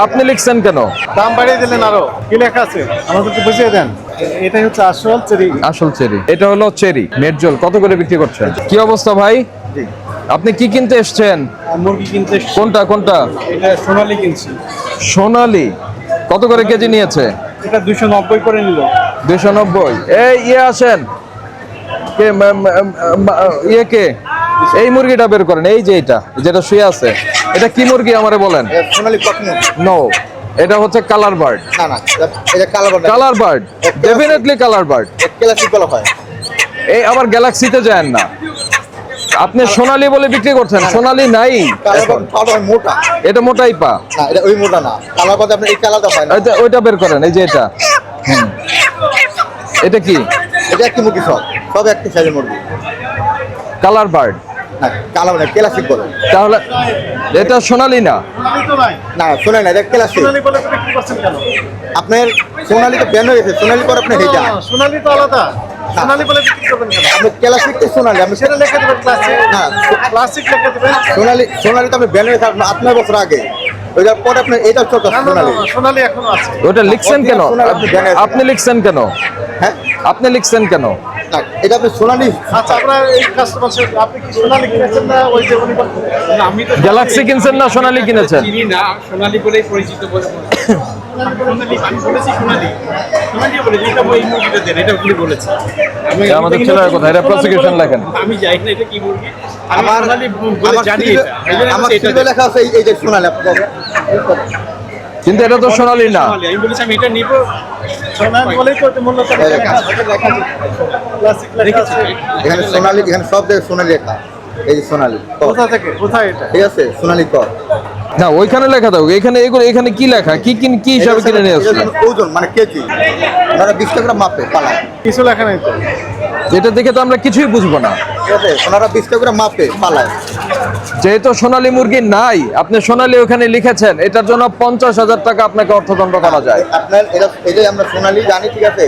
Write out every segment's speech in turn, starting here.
আপনি লিখছেন কেন? দাম বাড়িয়ে দিলেন আরো, কি লেখা আছে আমাদেরকে বুঝিয়ে দেন। এটাই হচ্ছে আসল চেরি। আসল চেরি, এটা হলো চেরি মেটজোল। কত করে বিক্রি করছেন? কি অবস্থা ভাই? আপনি কি কিনতে এসেছেন? মুরগি কিনতে এসেছি। কোনটা কোনটা? এটা সোনালী কিনছি। সোনালী কত করে কেজি নিয়েছে? এটা 290 করে নিল। 290। এই ইয়ে আসেন, কে ইয়ে কে, এই মুরগিটা বের করেন। এই যে এটা যেটা শুয়ে আছে, এটা কি মুরগি আমারে বলেন? সোনালী কটন। নো, এটা হচ্ছে কালার বার্ড। না না, এটা colour bird. Colour bird, definitely colour bird. Classic বলা হয়। এই আবার গ্যালাক্সিতে যান না, আপনি সোনালী বলে বিক্রি করছেন। সোনালী নাই কালার বার্ড মোটা। এটা মোটাই পা। না, এটা ওই মোটা না। কালার বার্ড আপনি এই কালারটা হয় না। ওইটা বের করেন, এই যে এটা। এটা কি? এটা একটি মুরগি, সব একটি সাইজের মুরগি। কালার বার্ড না, কালার বার্ড ক্লাসিক বলে। তাহলে এটা সোনালী না। সোনালী তো নাই। না, শোনাই না, এটা ক্লাসিক। সোনালী বলে তো বিক্রি করছেন কেন? আপনার সোনালী তো ব্যান হয়ে গেছে, সোনালী পর আপনি হেটা। সোনালী তো আলাদা, সোনালী বলে বিক্রি করবেন কেন? আপনি ক্লাসিক তো সোনালী, আমি সেটা লেখা দেবেন ক্লাসিক। না, ক্লাসিক লেখা দেবেন। সোনালী তো আপনি ব্যান হয়ে গেছে 8-9 বছর আগে। ওইটার পরে আপনি এটা চলতে না, না, সোনালী। না, সোনালী এখনো আছে। ওটা লিখছেন কেন? আপনি লিখছেন কেন? হ্যাঁ, আপনি লিখছেন কেন? না, এটা আপনি সোনালী। আচ্ছা, আমরা এই কাস্টমার, আপনি কি সোনালী কিনেছেন না ওই যে উনি বলছেন? না, আমি তো গ্যালাক্সি কিনছেন না সোনালী কিনেছেন? চিনি না, সোনালী বলেই পরিচিত বলে মনে হয়। সোনালী, আমি বলেছি সোনালী, সোনালী বলেছি, এটা এই মুরগিটা দেন, এটা উনি বলেছে। এটা আমাদের ছেলের কথা, এটা প্রসিকিউশন লেখেন। আমি জানি না এটা কি মুরগি, আমি আমার সোনালী বলে জানি এটা। এই জন্য আমার বলছি এটা সিরিয়ালে দেন। লেখা আছে এই যে সোনালী। আপনি কিন্তু এটা তো সোনালী না। সোনালী, আমি বলেছি আমি এটা নিব। সোনালী বলেই তো মূল্য তালিকা লেখা আছে। ক্লাসিক লেখা আছে। এখানে সোনালী, এখানে সব জায়গায় সোনালী লেখা। এই যে সোনালী কোথা থেকে কোথায় এটা? ঠিক আছে, সোনালী কর। না, ওইখানে লেখা দাও। এখানে এগুলো, এখানে কি লেখা? কি হিসাবে কিনে নিয়ে আসছেন? ওজন মানে কেজি, ওনারা 20 টাকা করে মাপে পালায়। কিছু লেখা নাই তো। এটা দেখে তো আমরা কিছুই বুঝবো না। ঠিক আছে, ওনারা 20 টাকা করে মাপে পালায়। যেহেতু সোনালী মুরগি নাই, আপনি সোনালী ওখানে লিখেছেন, এটার জন্য 50,000 টাকা আপনাকে অর্থদণ্ড করা যায়। আপনার এটাই আমরা সোনালী জানি, ঠিক আছে।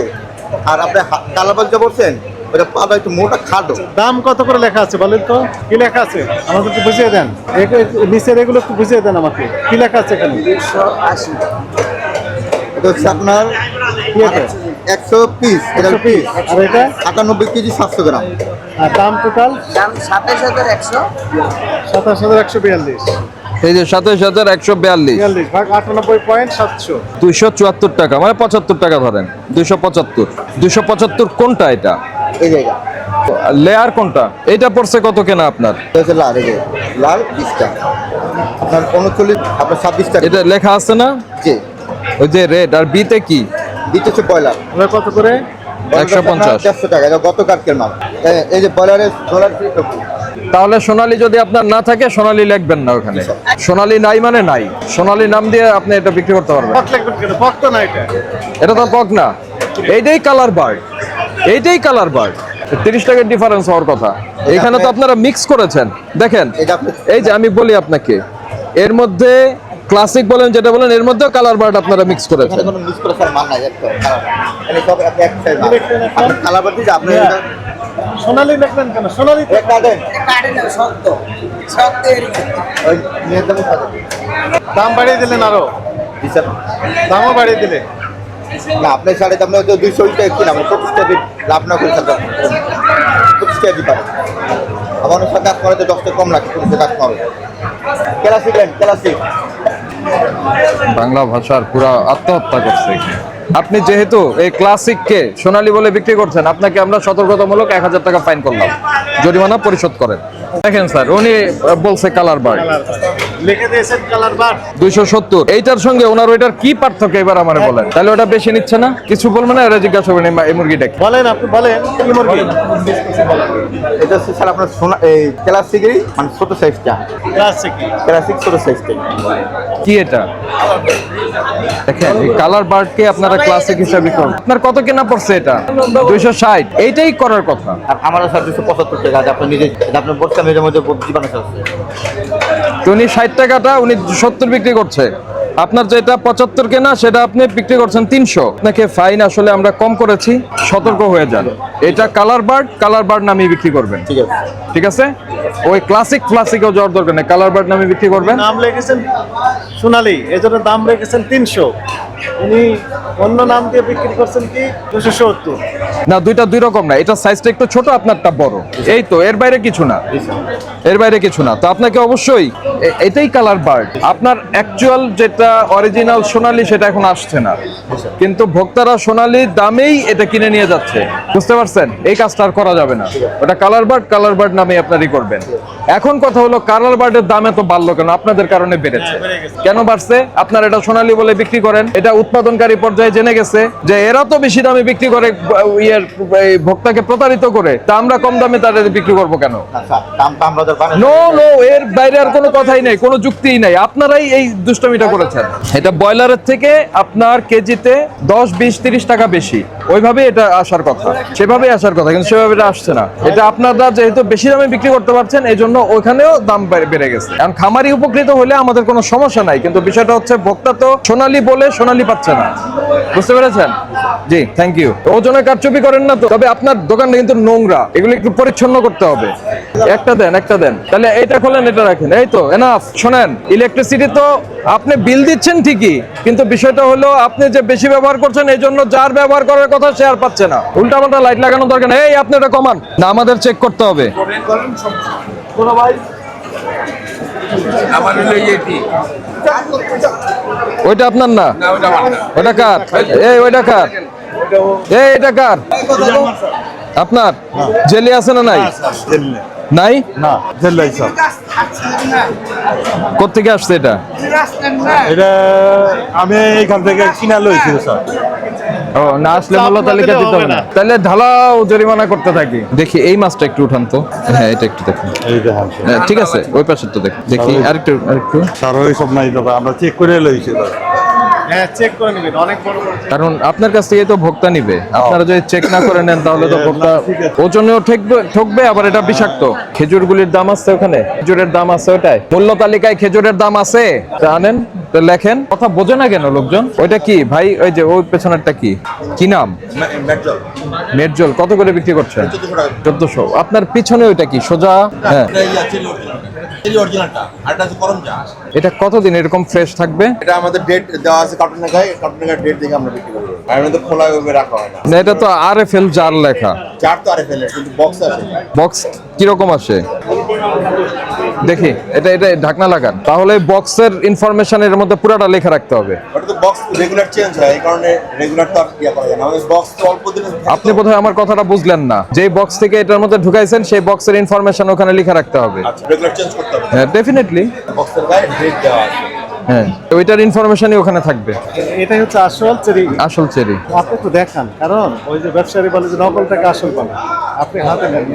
আর আপনি কালাবাল যা বলছেন, ওটা পাতা একটু মোটা খাটো। দাম কত করে লেখা আছে বলেন তো? কি লেখা আছে আমাদেরকে বুঝিয়ে দেন। নিচের এগুলো একটু বুঝিয়ে দেন আমাকে, কি লেখা আছে এখানে? 280। এটা হচ্ছে আপনার কি এটা? 100 পিস। এটা 100 পিস। আর এটা? 98 কেজি 700 গ্রাম। আর দাম টোটাল দাম 27,100। 27,142। এই যে 27,142, 42 ভাগ 98.700। 274 টাকা, মানে 75 টাকা ধরেন। 275 কোনটা? এটা এই জায়গা লেয়ার কোনটা? এটা পড়ছে কত কেনা আপনার? এটা হচ্ছে লাল, এই যে লাল 20 টাকা। আপনার 39, আপনার 26 টাকা। এটা লেখা আছে না, জি, ওই যে রেড। আর বিতে কি? দিতে হচ্ছে ব্রয়লার। এবার কত করে? 150। 400 টাকা। এটা গতকালকের মাল। এই যে ব্রয়লারের ডলার ফ্রি করছি। তাহলে সোনালী যদি আপনার না থাকে, সোনালী লিখবেন না ওখানে। সোনালী নাই মানে নাই। সোনালী নাম দিয়ে আপনি এটা বিক্রি করতে পারবেন। পক লিখবেন কেন? পক তো না এটা। এটা তো পক না, এইটাই কালার বার্ড, এইটাই কালার বার্ড। 30 টাকার ডিফারেন্স হওয়ার কথা। এখানে তো আপনারা মিক্স করেছেন। দেখেন, এটা আপনি এই যে আমি বলি আপনাকে, এর মধ্যে ক্লাসিক বলেন যেটা বলেন, এর মধ্যে কালার বার্ড আপনারা মিক্স করেছেন। কোনো মিস করে স্যার মাল নাই একদম। এটা সব এক সাইজ মাল। আপনি কালার দিতে আপনি এটা সোনালী লিখবেন কেন? সোনালী তো একটা দেন। কাটে না, শক্ত শক্ত এরকম। ওই নিয়ে দেবো সাথে। দাম বাড়িয়ে দিলেন আরো, জি স্যার। দামও বাড়িয়ে দিলে। না, আপনার সাড়ে দাম তো 200 টাকা কিনা, আমরা 25 টাকা লাভ না করে স্যার 25 টাকা দিতে পারেন। আমার সাথে কাজ করে 10 টাকা কম লাগে, 25 টাকা কম হবে। Classic lane, classic. বাংলা ভাষার পুরা আত্মহত্যা করছে। আপনি যেহেতু এই ক্লাসিককে সোনালী বলে বিক্রি করছেন, আপনাকে আমরা সতর্কতামূলক 1000 টাকা ফাইন করলাম, জরিমানা পরিশোধ করেন। দেখেন স্যার, উনি বলছে কালার বার্ড, লিখে দিয়েছেন কালার বার। 270। এইটার সঙ্গে ওনার ওইটার কি পার্থক্য এবার আমারে বলেন। তাহলে ওটা বেশি নিচ্ছে না? কিছু বলবেন না, এটা জিজ্ঞাসা করবেন এই মুরগিটা কি? বলেন, আপনি বলেন কি মুরগি? এটা হচ্ছে স্যার আপনার সোনা এই ক্লাসিকেরই মানে ছোট সাইজটা। ক্লাসিক। ক্লাসিক ছোট সাইজটা। কি এটা? দেখেন, এই কালার বার্ডকে আপনারা ক্লাসিক হিসাবে বিক্রি। আপনার কত কেনা পড়ছে এটা? 260। এইটাই করার কথা। আর আমারও স্যার 275 টাকা। আপনি নিজে আপনি বলছেন নিজের মধ্যে জীবাণু আছে। তো উনি 60 টাকাটা উনি 70 বিক্রি করছে। আপনার যেটা 75 কেনা সেটা আপনি বিক্রি করছেন 300, আপনাকে ফাইন আসলে আমরা কম করেছি, সতর্ক হয়ে যান। এটা কালার বার্ড নামে বিক্রি করবেন, ঠিক আছে। ঠিক আছে? ওই ক্লাসিকও যাওয়ার দরকার নেই, কালার বার্ড নামে বিক্রি করবেন। নাম লিখেছেন সোনালী, এজন্য দাম রেখেছেন 300। উনি অন্য নাম দিয়ে বিক্রি করছেন কি 270। না, দুইটা দুই রকম না, এটা সাইজটা একটু ছোট, আপনারটা বড়, এই তো, এর বাইরে কিছু না, এর বাইরে কিছু না। তো আপনাকে অবশ্যই এটাই কালার বার্ড। আপনার অ্যাকচুয়াল যেটা অরিজিনাল সোনালী সেটা এখন আসছে না, কিন্তু ভোক্তারা সোনালী দামেই এটা কিনে নিয়ে যাচ্ছে, বুঝতে পারছেন? এই কাজটা আর করা যাবে না, ওটা কালার বার্ড নামে আপনারই করবেন। এখন কথা হলো কালার বার্ডের দাম এত বাড়লো কেন? আপনাদের কারণে বেড়েছে। কেন বাড়ছে? আপনারা এটা সোনালী বলে বিক্রি করেন, এটা উৎপাদনকারী পর্যায়ে জেনে গেছে যে এরা তো বেশি দামে বিক্রি করে, এই ভোক্তাকে প্রতারিত করে, তা আমরা কম দামে তাদের বিক্রি করবো কেন? আচ্ছা, দামটা আমরা তো বানাই। নো, এর বাইরে আর কোনো কথাই নেই, কোনো যুক্তিই নাই। আপনারাই এই দুষ্টমিটা করেছেন। এটা ব্রয়লারের থেকে আপনার কেজিতে 10, 20, 30 টাকা বেশি, ওইভাবে এটা আসার কথা, সেভাবেই আসার কথা, কিন্তু সেভাবে এটা আসছে না। এটা আপনারা যেহেতু বেশি দামে বিক্রি করতে পারছেন, এই জন্য ওখানেও দাম বেড়ে গেছে। এখন খামারি উপকৃত হলে আমাদের কোনো সমস্যা নাই, কিন্তু বিষয়টা হচ্ছে ভোক্তা তো সোনালী বলে সোনালী পাচ্ছে না, বুঝতে পেরেছেন? জি, থ্যাংক ইউ। ওজনে কারচুপি করেন না তো? তবে আপনার দোকানটা কিন্তু নোংরা, এগুলো একটু পরিচ্ছন্ন করতে হবে। একটা দেন, তাহলে এটা খোলেন, এটা রাখেন, এই তো এনাফ। শোনেন, ইলেকট্রিসিটি তো আপনি বিল দিচ্ছেন ঠিকই, কিন্তু বিষয়টা হলো আপনি যে বেশি ব্যবহার করছেন, এই জন্য যার ব্যবহার করার কথা সে আর পাচ্ছে না। উল্টাপাল্টা লাইট লাগানো দরকার নেই। এই আপনি এটা কমান না, আমাদের চেক করতে হবে। আমার হলো এটি, ওইটা আপনার না, ওটা কার? ওইটা কার? এটা কার? আপনার জেলি আছে না? নাই, নাই। না, জেল্লাই সব। কোত্থেকে আসছে এটা? এটা আমি এখান থেকে কিনা লইছি স্যার। ও, না আসলে মূল্য তালিকা দিতে হবে না, তাহলে ঢালাও জরিমানা করতে থাকি। দেখি এই মাছটা একটু উঠান তো। হ্যাঁ, এটা একটু দেখুন। এই দেখেন হ্যাঁ, ঠিক আছে, ওই পাশের তো দেখি আরেকটু। স্যার, ওই সব নাই দাদা, আমরা চেক করে লইছি। হ্যাঁ, চেক করে নিবেন, অনেক বড় বড়। কারণ আপনার কাছ থেকে তো ভোক্তা নিবে, আপনারা যদি চেক না করে নেন তাহলে তো ভোক্তা ওজনেও ঠকবে, আবার এটা বিষাক্ত। খেজুরগুলির দাম আছে ওখানে, খেজুরের দাম আছে ওটাই, মূল্য তালিকায় খেজুরের দাম আছে, জানেন তো? লেখেন, কথা বোঝে না কেন লোকজন? ওইটা কি ভাই? ওই যে ওই পেছনেরটা কি নাম? মেটজল। কত করে বিক্রি করছেন? 1400। আপনার পিছনে ওইটা কি সোজা? হ্যাঁ, এটা কতদিন এরকম ফ্রেশ থাকবে? এটা আমাদের ডেট দেওয়া আছে কার্টুনের গায়ে, কার্টুনের ডেট দেখে আমরা বিক্রি করবো। আর এটা তো খোলা ভাবে রাখা হয় না। না, এটা তো RFL জার লেখা। চার তো আরে ফেলে, কিন্তু বক্স আছে। বক্স কিরকম আসে দেখি, এটা ঢাকনা লাগান, তাহলে বক্সের ইনফরমেশন এর মধ্যে পুরাটা লেখা রাখতে হবে। ওটা তো বক্স রেগুলার চেঞ্জ হয়, এই কারণে রেগুলার তো আর ইয়া করা যায় না। আমাদের বক্স তো অল্প দিনে আপনি বোধহয় আমার কথাটা বুঝলেন না। যে বক্স থেকে এটার মধ্যে ঢুকাইছেন সেই বক্সের ইনফরমেশন ওখানে লেখা রাখতে হবে। আচ্ছা, রেগুলার চেঞ্জ করতে হবে। হ্যাঁ, ডেফিনেটলি। বক্সের গায়ে ডেট দেওয়া আছে। হ্যাঁ, ওইটার ইনফরমেশনই ওখানে থাকবে। এটাই হচ্ছে আসল চেরি। আসল চেরি আপনি তো দেখান, কারণ ওই যে ব্যবসায়ী বলে যে নকল টাকা আসল বলে, আপনি হাতে নেন,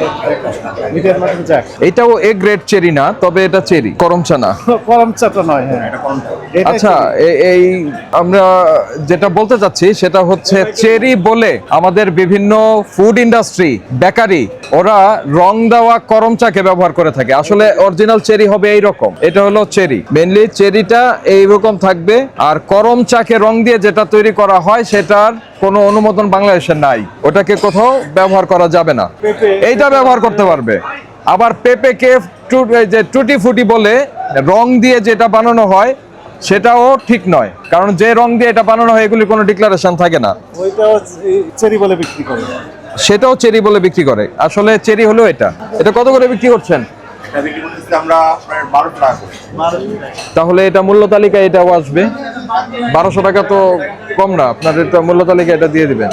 মিডিয়ার মাধ্যমে যাক। এটাও এ গ্রেড চেরি না, তবে এটা চেরি, করমচা না। করমচাটা নয়। হ্যাঁ, এটাই আচ্ছা, এই আমরা যেটা বলতে চাচ্ছি সেটা হচ্ছে চেরি বলে আমাদের বিভিন্ন ফুড ইন্ডাস্ট্রি, বেকারি, ওরা রং দেওয়া করম চাকে ব্যবহার করে থাকে। আসলে অরিজিনাল চেরি হবে এই রকম, এটা হলো চেরি। মেইনলি চেরিটা এইরকম থাকবে, আর করম চাকে রং দিয়ে যেটা তৈরি করা হয় সেটার কোনো অনুমোদন বাংলাদেশে নাই, ওটাকে কোথাও ব্যবহার করা যাবে না। এইটা ব্যবহার করতে পারবে। আবার পেঁপেকে যে টুটি ফুটি বলে রং দিয়ে যেটা বানানো হয় সেটাও ঠিক নয়, কারণ যে রং দিয়ে এটা বানানো হয় এগুলি কোনো ডিক্লারেশন থাকে না, ওইটাও চেরি বলে বিক্রি করে। সেটাও চেরি বলে বিক্রি করে। আসলে চেরি হলো এটা। এটা কত করে বিক্রি করছেন? এটা বিক্রি করতেছি আমরা প্রায় 12 টাকা করে। তাহলে এটা মূল্য তালিকায় এটাও আসবে। 1200 টাকা তো কম না, আপনার এটা মূল্য তালিকা এটা দিয়ে দিবেন।